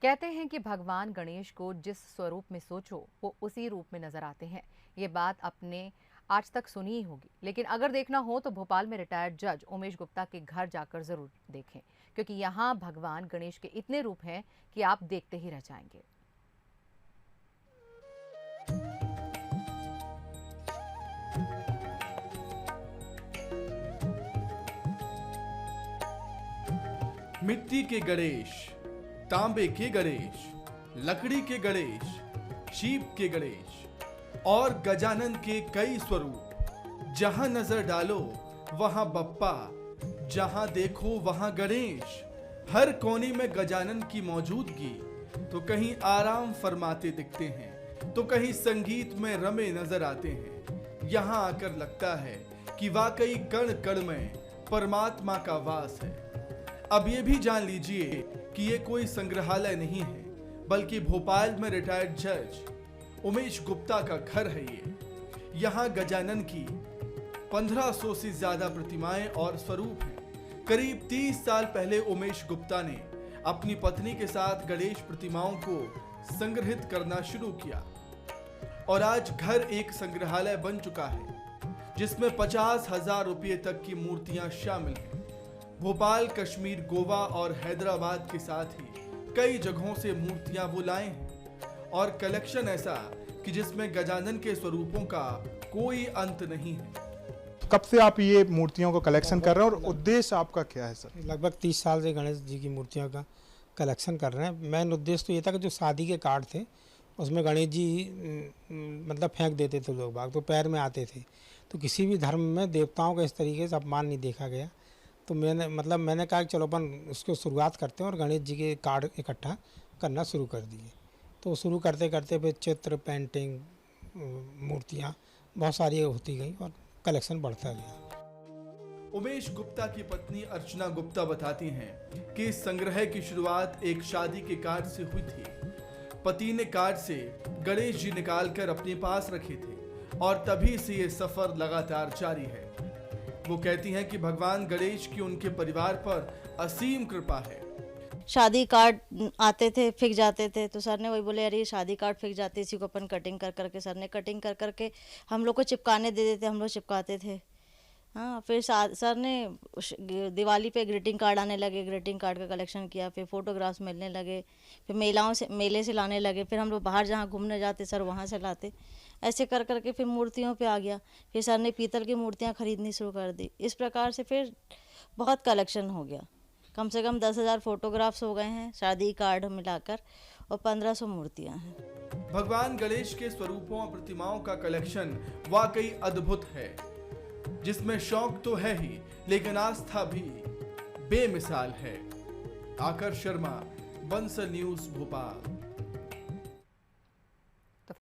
कहते हैं कि भगवान गणेश को जिस स्वरूप में सोचो वो उसी रूप में नजर आते हैं। ये बात आपने आज तक सुनी ही होगी, लेकिन अगर देखना हो तो भोपाल में रिटायर्ड जज उमेश गुप्ता के घर जाकर जरूर देखें, क्योंकि यहाँ भगवान गणेश के इतने रूप हैं कि आप देखते ही रह जाएंगे। मिट्टी के गणेश, तांबे के गणेश, लकड़ी के गणेश, शीप के गणेश और गजानन के कई स्वरूप। जहां नजर डालो वहां बप्पा, जहां देखो वहां गणेश। हर कोने में गजानन की मौजूदगी तो कहीं आराम फरमाते दिखते हैं तो कहीं संगीत में रमे नजर आते हैं। यहां आकर लगता है कि वाकई कण कण में परमात्मा का वास है। अब ये भी जान लीजिए कि ये कोई संग्रहालय नहीं है, बल्कि भोपाल में रिटायर्ड जज उमेश गुप्ता का घर है। यहाँ गजानन की 1500 से ज्यादा प्रतिमाएं और स्वरूप हैं। करीब 30 साल पहले उमेश गुप्ता ने अपनी पत्नी के साथ गणेश प्रतिमाओं को संग्रहित करना शुरू किया और आज घर एक संग्रहालय बन चुका है, जिसमें 50,000 रुपये तक की मूर्तियां शामिल हैं। भोपाल, कश्मीर, गोवा और हैदराबाद के साथ ही कई जगहों से मूर्तियां वो लाए हैं और कलेक्शन ऐसा कि जिसमें गजानन के स्वरूपों का कोई अंत नहीं है। कब से आप ये मूर्तियों को कलेक्शन कर रहे हैं और उद्देश्य आपका क्या है सर? लगभग 30 साल से गणेश जी की मूर्तियों का कलेक्शन कर रहे हैं। मेन उद्देश्य तो ये था कि जो शादी के कार्ड थे उसमें गणेश जी मतलब फेंक देते थे लोग बाग, तो पैर में आते थे। तो किसी भी धर्म में देवताओं का इस तरीके से अपमान नहीं देखा गया। तो मैंने कहा कि चलो अपन उसको शुरुआत करते हैं और गणेश जी के कार्ड इकट्ठा करना शुरू कर दिए। तो शुरू करते करते फिर चित्र, पेंटिंग, मूर्तियाँ बहुत सारी होती गई और कलेक्शन बढ़ता गया। उमेश गुप्ता की पत्नी अर्चना गुप्ता बताती हैं कि इस संग्रह की शुरुआत एक शादी के कार्ड से हुई थी। पति ने कार्ड से गणेश जी निकालकर अपने पास रखे थे और तभी से ये सफर लगातार जारी है। वो कहती हैं कि भगवान गणेश की उनके परिवार पर असीम कृपा है। शादी कार्ड आते थे, फिक जाते थे, तो सर ने वही बोले, अरे शादी कार्ड फिक जाते, इसी को अपन कटिंग कर करके, सर ने कटिंग कर करके हम लोग को चिपकाने दे देते, हम लोग चिपकाते थे। हाँ, फिर सर ने दिवाली पे ग्रीटिंग कार्ड आने लगे, ग्रीटिंग कार्ड का कलेक्शन किया, फिर फोटोग्राफ्स मिलने लगे, फिर मेले से लाने लगे, फिर हम लोग बाहर जहाँ घूमने जाते सर वहाँ से लाते। ऐसे कर करके फिर मूर्तियों पे आ गया। फिर सर ने पीतल की मूर्तियाँ खरीदनी शुरू कर दी। इस प्रकार से फिर बहुत कलेक्शन हो गया। कम से कम 10,000 फोटोग्राफ्स हो गए हैं शादी कार्ड मिलाकर और 1500 मूर्तियाँ हैं। भगवान गणेश के स्वरूपों और प्रतिमाओं का कलेक्शन वाकई अद्भुत है, जिसमें शौक तो है ही लेकिन आस्था भी बेमिसाल है। आकर शर्मा, बंसल न्यूज़, भोपाल।